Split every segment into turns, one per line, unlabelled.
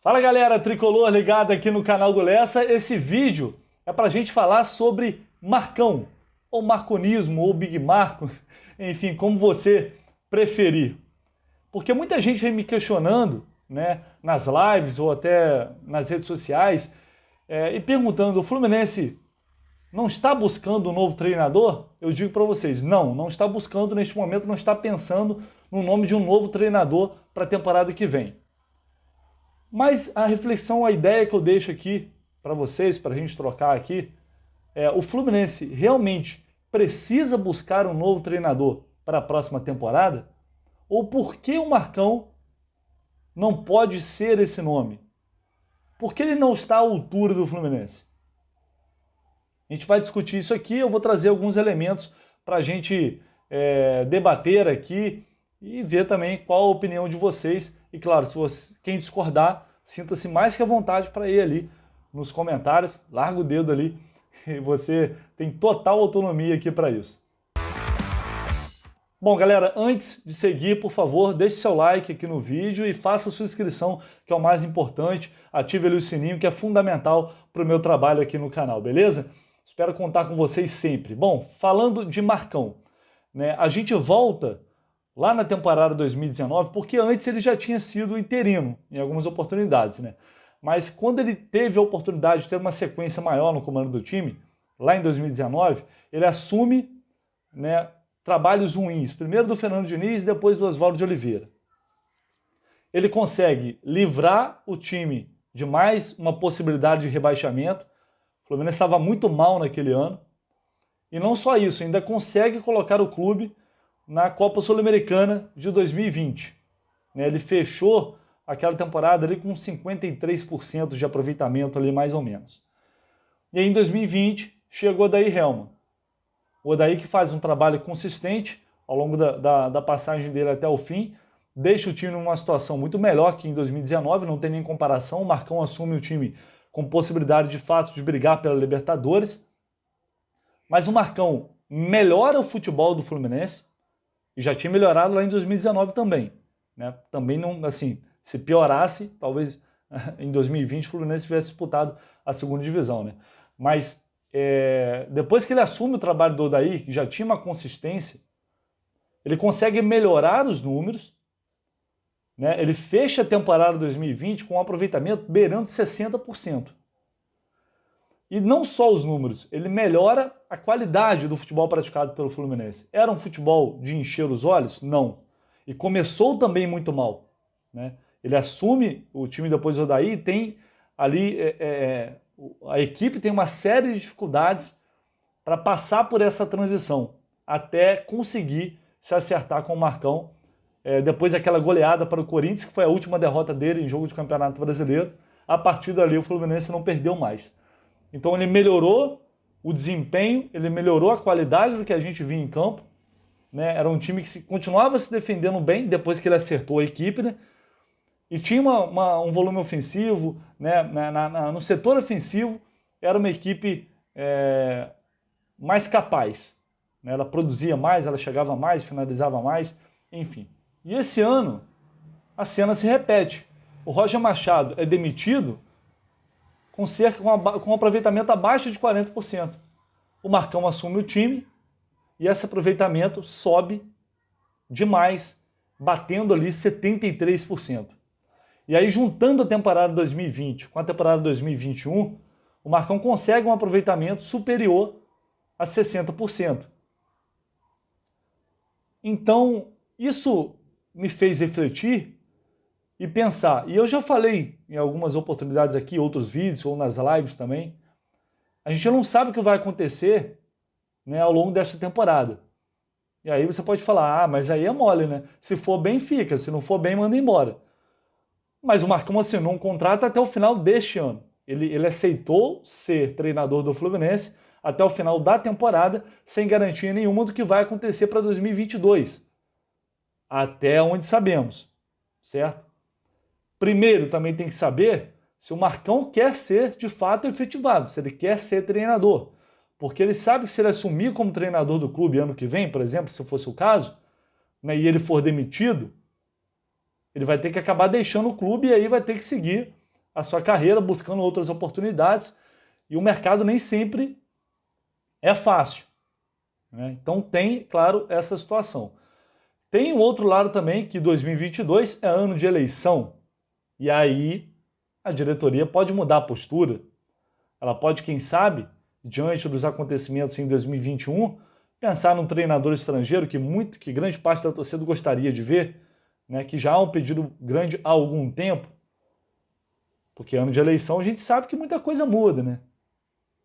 Fala galera, tricolor ligado aqui no canal do Lessa. Esse vídeo é pra gente falar sobre Marcão, ou Marconismo, ou Big Marco, enfim, como você preferir. Porque muita gente vem me questionando, né, nas lives ou até nas redes sociais, e perguntando: o Fluminense não está buscando um novo treinador? Eu digo para vocês, não está buscando neste momento, não está pensando no nome de um novo treinador para a temporada que vem. Mas a reflexão, a ideia que eu deixo aqui para vocês, para a gente trocar aqui, o Fluminense realmente precisa buscar um novo treinador para a próxima temporada? Ou por que o Marcão não pode ser esse nome? Por que ele não está à altura do Fluminense? A gente vai discutir isso aqui, eu vou trazer alguns elementos para a gente debater aqui e ver também qual a opinião de vocês. E claro, quem discordar, sinta-se mais que à vontade para ir ali nos comentários, larga o dedo ali, e você tem total autonomia aqui para isso. Bom, galera, antes de seguir, por favor, deixe seu like aqui no vídeo e faça sua inscrição, que é o mais importante. Ative ali o sininho, que é fundamental para o meu trabalho aqui no canal, beleza? Espero contar com vocês sempre. Bom, falando de Marcão, né, a gente volta lá na temporada 2019, porque antes ele já tinha sido interino em algumas oportunidades, né? Mas quando ele teve a oportunidade de ter uma sequência maior no comando do time, lá em 2019, ele assume, né, trabalhos ruins, primeiro do Fernando Diniz e depois do Oswaldo de Oliveira. Ele consegue livrar o time de mais uma possibilidade de rebaixamento. O Fluminense estava muito mal naquele ano. E não só isso, ainda consegue colocar o clube na Copa Sul-Americana de 2020. Ele fechou aquela temporada ali com 53% de aproveitamento ali, mais ou menos. E aí em 2020 chegou o Odair Hellmann. O Odair que faz um trabalho consistente ao longo da passagem dele até o fim, deixa o time numa situação muito melhor que em 2019, não tem nem comparação. O Marcão assume o time com possibilidade de fato de brigar pela Libertadores. Mas o Marcão melhora o futebol do Fluminense, e já tinha melhorado lá em 2019 também, né? Também não, assim, se piorasse, talvez em 2020 o Fluminense tivesse disputado a segunda divisão, né? Mas depois que ele assume o trabalho do Odair, que já tinha uma consistência, ele consegue melhorar os números, né? Ele fecha a temporada 2020 com um aproveitamento beirando 60%. E não só os números, ele melhora a qualidade do futebol praticado pelo Fluminense. Era um futebol de encher os olhos? Não. E começou também muito mal, né? Ele assume o time depois do Odair e tem ali, a equipe tem uma série de dificuldades para passar por essa transição, até conseguir se acertar com o Marcão, depois daquela goleada para o Corinthians, que foi a última derrota dele em jogo de Campeonato Brasileiro. A partir dali o Fluminense não perdeu mais. Então ele melhorou o desempenho, ele melhorou a qualidade do que a gente via em campo, né? Era um time que continuava se defendendo bem depois que ele acertou a equipe, né? E tinha um volume ofensivo, né? No setor ofensivo era uma equipe mais capaz, né? Ela produzia mais, ela chegava mais, finalizava mais, enfim. E esse ano a cena se repete. O Roger Machado é demitido com um aproveitamento abaixo de 40%. O Marcão assume o time e esse aproveitamento sobe demais, batendo ali 73%. E aí, juntando a temporada 2020 com a temporada 2021, o Marcão consegue um aproveitamento superior a 60%. Então, isso me fez refletir e pensar, e eu já falei em algumas oportunidades aqui, outros vídeos, ou nas lives também, a gente não sabe o que vai acontecer, né, ao longo desta temporada. E aí você pode falar, mas aí é mole, né? Se for bem, fica, se não for bem, manda embora. Mas o Marcão assinou um contrato até o final deste ano. Ele aceitou ser treinador do Fluminense até o final da temporada, sem garantia nenhuma do que vai acontecer para 2022. Até onde sabemos, certo? Primeiro, também tem que saber se o Marcão quer ser, de fato, efetivado, se ele quer ser treinador. Porque ele sabe que se ele assumir como treinador do clube ano que vem, por exemplo, se fosse o caso, né, e ele for demitido, ele vai ter que acabar deixando o clube e aí vai ter que seguir a sua carreira, buscando outras oportunidades, e o mercado nem sempre é fácil, né? Então tem, claro, essa situação. Tem um outro lado também, que 2022 é ano de eleição, e aí a diretoria pode mudar a postura, ela pode, quem sabe, diante dos acontecimentos em 2021, pensar num treinador estrangeiro que grande parte da torcida gostaria de ver, né, que já há um pedido grande há algum tempo, porque ano de eleição a gente sabe que muita coisa muda, né?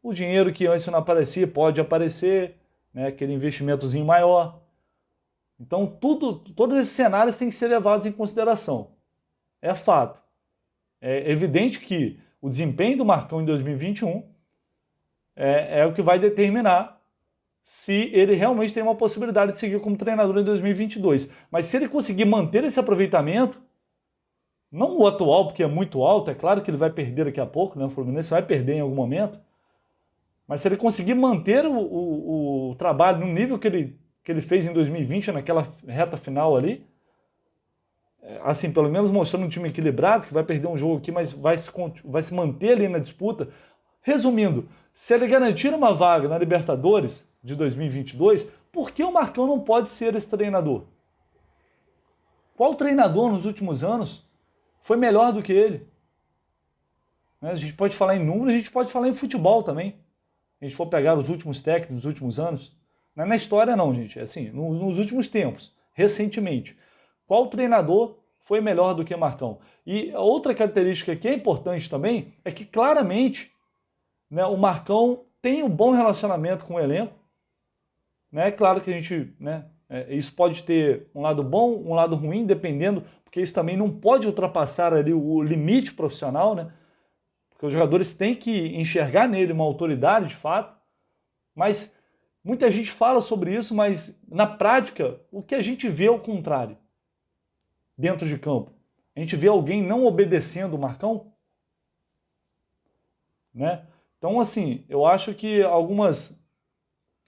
O dinheiro que antes não aparecia pode aparecer, né, aquele investimentozinho maior. Então todos esses cenários têm que ser levados em consideração. É fato. É evidente que o desempenho do Marcão em 2021 é o que vai determinar se ele realmente tem uma possibilidade de seguir como treinador em 2022. Mas se ele conseguir manter esse aproveitamento, não o atual, porque é muito alto, é claro que ele vai perder daqui a pouco, né? O Fluminense vai perder em algum momento, mas se ele conseguir manter o trabalho no nível que ele fez em 2020, naquela reta final ali, assim, pelo menos mostrando um time equilibrado, que vai perder um jogo aqui, mas vai se manter ali na disputa. Resumindo, se ele garantir uma vaga na Libertadores de 2022, por que o Marcão não pode ser esse treinador? Qual treinador nos últimos anos foi melhor do que ele? A gente pode falar em números, a gente pode falar em futebol também. A gente for pegar os últimos técnicos dos últimos anos. Não é na história não, gente. É assim, nos últimos tempos, recentemente. Qual treinador foi melhor do que Marcão? E outra característica que é importante também é que claramente, né, o Marcão tem um bom relacionamento com o elenco. Né? Claro que a gente, né, isso pode ter um lado bom, um lado ruim, dependendo, porque isso também não pode ultrapassar ali o limite profissional, né? Porque os jogadores têm que enxergar nele uma autoridade de fato, mas muita gente fala sobre isso, mas na prática o que a gente vê é o contrário. Dentro de campo, a gente vê alguém não obedecendo o Marcão, né? Então, assim, eu acho que algumas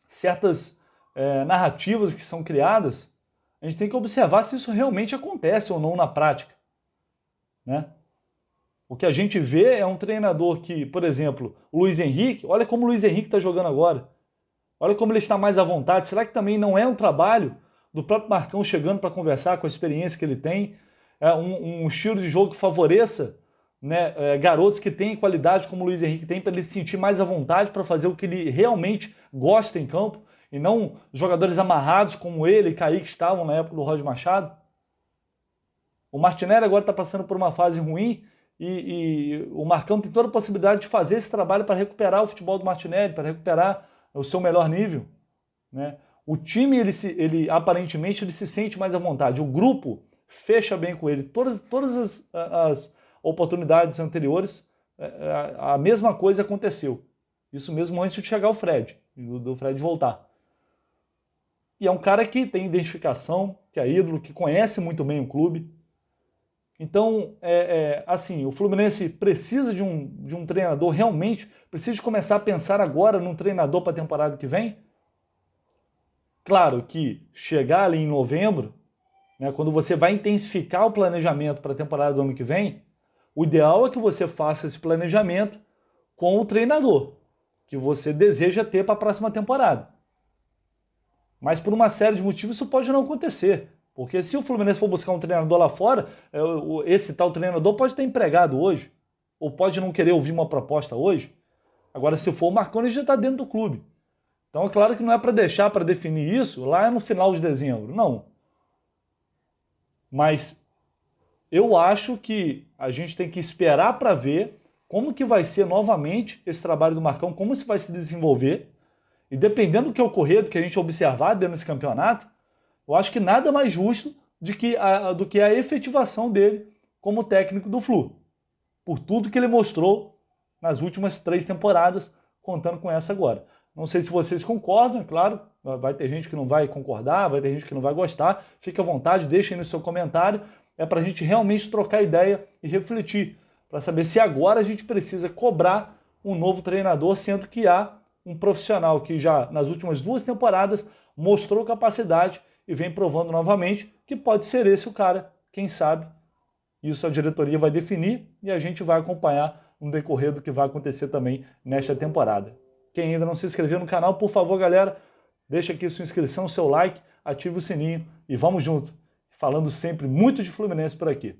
certas narrativas que são criadas, a gente tem que observar se isso realmente acontece ou não na prática, né? O que a gente vê é um treinador que, por exemplo, o Luiz Henrique, olha como o Luiz Henrique está jogando agora, olha como ele está mais à vontade. Será que também não é um trabalho do próprio Marcão chegando para conversar com a experiência que ele tem, um estilo de jogo que favoreça, né, garotos que têm qualidade como o Luiz Henrique tem, para ele se sentir mais à vontade para fazer o que ele realmente gosta em campo, e não jogadores amarrados como ele e Kaique estavam na época do Roger Machado? O Martinelli agora está passando por uma fase ruim e o Marcão tem toda a possibilidade de fazer esse trabalho para recuperar o futebol do Martinelli, para recuperar o seu melhor nível, né? O time, ele aparentemente ele se sente mais à vontade. O grupo fecha bem com ele. Todas as oportunidades anteriores, a mesma coisa aconteceu. Isso mesmo antes de chegar o Fred, do Fred voltar. E é um cara que tem identificação, que é ídolo, que conhece muito bem o clube. Então, assim, o Fluminense precisa de um treinador realmente, precisa de começar a pensar agora num treinador para a temporada que vem. Claro que chegar ali em novembro, né, quando você vai intensificar o planejamento para a temporada do ano que vem, o ideal é que você faça esse planejamento com o treinador que você deseja ter para a próxima temporada. Mas por uma série de motivos isso pode não acontecer. Porque se o Fluminense for buscar um treinador lá fora, esse tal treinador pode estar empregado hoje, ou pode não querer ouvir uma proposta hoje. Agora, se for o Marcão, ele já está dentro do clube. Então é claro que não é para deixar para definir isso lá no final de dezembro, não. Mas eu acho que a gente tem que esperar para ver como que vai ser novamente esse trabalho do Marcão, como isso vai se desenvolver. E dependendo do que ocorrer, do que a gente observar dentro desse campeonato, eu acho que nada mais justo do que a efetivação dele como técnico do Flu. Por tudo que ele mostrou nas últimas 3 temporadas, contando com essa agora. Não sei se vocês concordam, é claro, vai ter gente que não vai concordar, vai ter gente que não vai gostar, fique à vontade, deixem no seu comentário, é para a gente realmente trocar ideia e refletir, para saber se agora a gente precisa cobrar um novo treinador, sendo que há um profissional que já nas últimas 2 temporadas mostrou capacidade e vem provando novamente que pode ser esse o cara, quem sabe, Isso a diretoria vai definir e a gente vai acompanhar no decorrer do que vai acontecer também nesta temporada. Quem ainda não se inscreveu no canal, por favor, galera, deixa aqui sua inscrição, seu like, ative o sininho e vamos junto, falando sempre muito de Fluminense por aqui.